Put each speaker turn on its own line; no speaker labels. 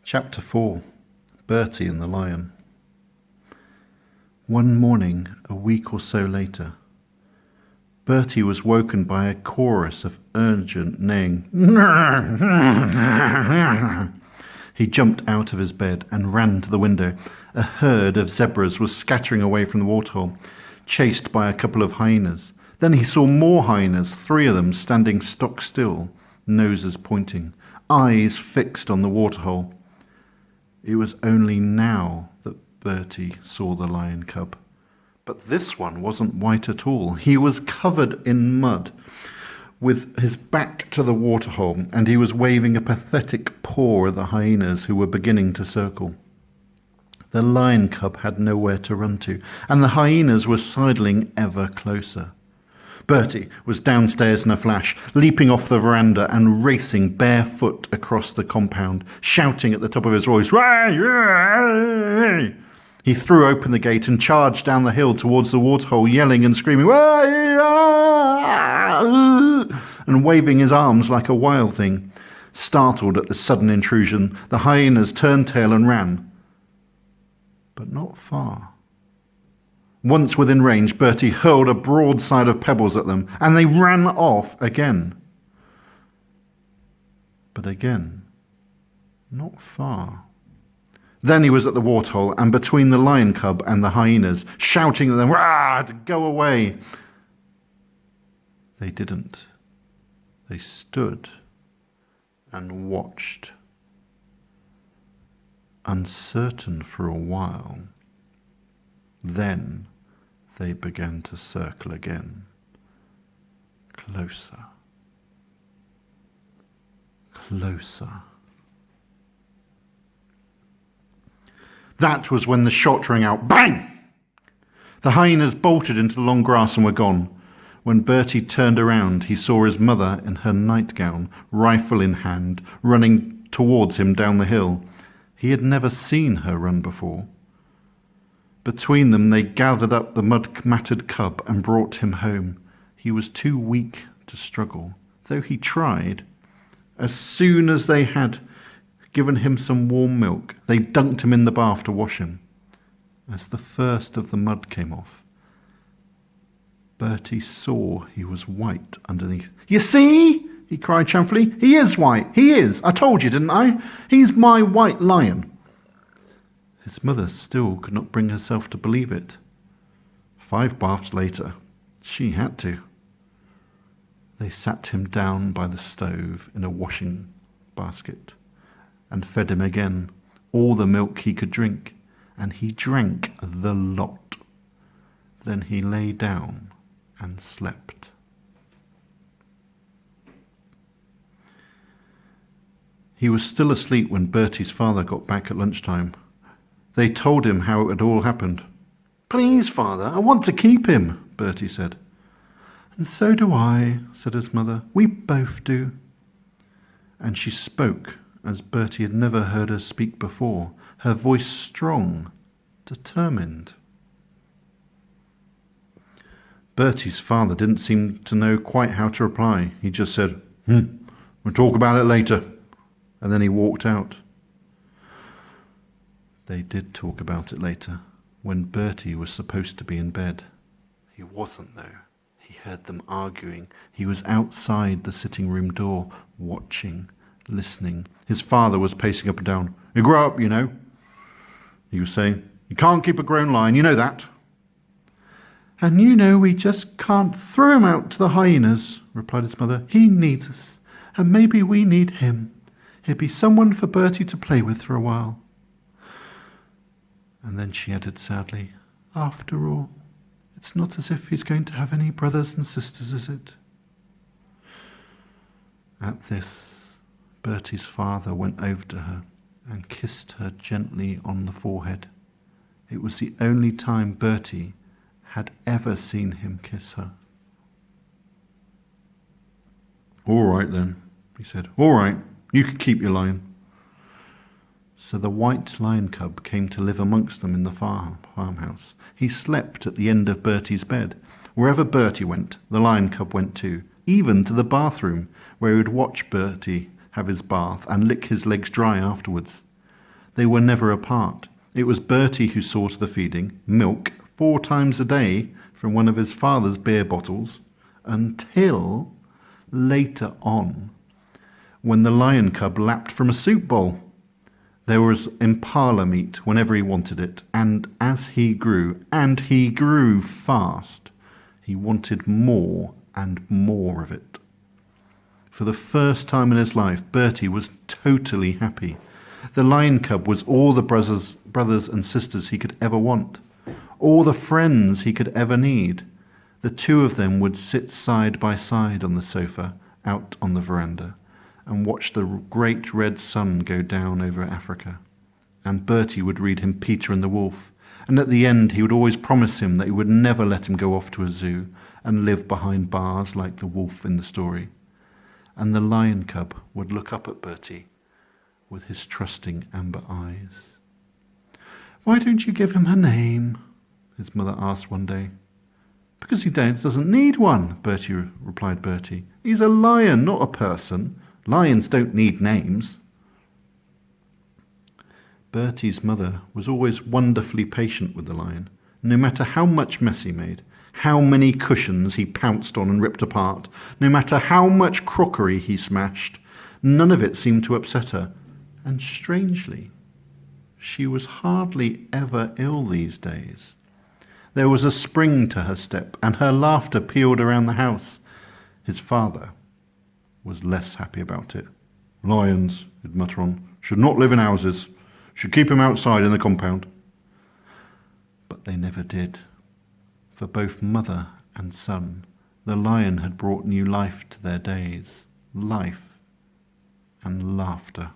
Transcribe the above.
Chapter 4. Bertie and the Lion. One morning, a week or so later, Bertie was woken by a chorus of urgent neighing. He jumped out of his bed and ran to the window. A herd of zebras was scattering away from the waterhole, chased by a couple of hyenas. Then he saw more hyenas, 3 of them standing stock still, noses pointing, eyes fixed on the waterhole. It was only now that Bertie saw the lion cub. But this one wasn't white at all. He was covered in mud, with his back to the waterhole, and he was waving a pathetic paw at the hyenas who were beginning to circle. The lion cub had nowhere to run to, and the hyenas were sidling ever closer. Bertie was downstairs in a flash, leaping off the veranda and racing barefoot across the compound, shouting at the top of his voice, "Ray!" He threw open the gate and charged down the hill towards the waterhole, yelling and screaming, and waving his arms like a wild thing. Startled at the sudden intrusion, the hyenas turned tail and ran. But not far. Once within range, Bertie hurled a broadside of pebbles at them, and they ran off again. But again, not far. Then he was at the waterhole and between the lion cub and the hyenas, shouting at them, "Rah!" to go away. They didn't. They stood and watched, uncertain for a while. Then they began to circle again, closer, closer. That was when the shot rang out. Bang! The hyenas bolted into the long grass and were gone. When Bertie turned around, he saw his mother in her nightgown, rifle in hand, running towards him down the hill. He had never seen her run before. Between them, they gathered up the mud-matted cub and brought him home. He was too weak to struggle, though he tried. As soon as they had given him some warm milk, they dunked him in the bath to wash him. As the first of the mud came off, Bertie saw he was white underneath. "You see?" he cried triumphantly. "He is white. He is. I told you, didn't I? He's my white lion." His mother still could not bring herself to believe it. 5 baths later, she had to. They sat him down by the stove in a washing basket and fed him again all the milk he could drink, and he drank the lot. Then he lay down and slept. He was still asleep when Bertie's father got back at lunchtime. They told him how it had all happened. "Please, father, I want to keep him," Bertie said. "And so do I," said his mother. "We both do." And she spoke as Bertie had never heard her speak before, her voice strong, determined. Bertie's father didn't seem to know quite how to reply. He just said, "We'll talk about it later," and then he walked out. They did talk about it later, when Bertie was supposed to be in bed. He wasn't, though. He heard them arguing. He was outside the sitting room door, watching, listening. His father was pacing up and down. "You grow up, you know," he was saying. "You can't keep a grown lion, you know that." "And you know we just can't throw him out to the hyenas," replied his mother. "He needs us, and maybe we need him. He'd be someone for Bertie to play with for a while." And then she added sadly, "After all, it's not as if he's going to have any brothers and sisters, is it?" At this, Bertie's father went over to her and kissed her gently on the forehead. It was the only time Bertie had ever seen him kiss her. "All right then," he said. "All right, you can keep your lion." So the white lion cub came to live amongst them in the farmhouse. He slept at the end of Bertie's bed. Wherever Bertie went, the lion cub went too, even to the bathroom, where he would watch Bertie have his bath and lick his legs dry afterwards. They were never apart. It was Bertie who saw to the feeding, milk 4 times a day from one of his father's beer bottles, until later on, when the lion cub lapped from a soup bowl. There was impala meat whenever he wanted it, and as he grew, and he grew fast, he wanted more and more of it. For the first time in his life, Bertie was totally happy. The lion cub was all the brothers and sisters he could ever want, all the friends he could ever need. The 2 of them would sit side by side on the sofa out on the veranda and watch the great red sun go down over Africa. And Bertie would read him Peter and the Wolf, and at the end he would always promise him that he would never let him go off to a zoo and live behind bars like the wolf in the story. And the lion cub would look up at Bertie with his trusting amber eyes. "Why don't you give him a name?" his mother asked one day. "Because he doesn't need one," replied Bertie. "He's a lion, not a person. Lions don't need names." Bertie's mother was always wonderfully patient with the lion, no matter how much mess he made, how many cushions he pounced on and ripped apart, no matter how much crockery he smashed. None of it seemed to upset her, and strangely, she was hardly ever ill these days. There was a spring to her step, and her laughter pealed around the house. His father was less happy about it. "Lions," he'd mutter on, "should not live in houses. Should keep him outside in the compound." But they never did. For both mother and son, the lion had brought new life to their days, life and laughter.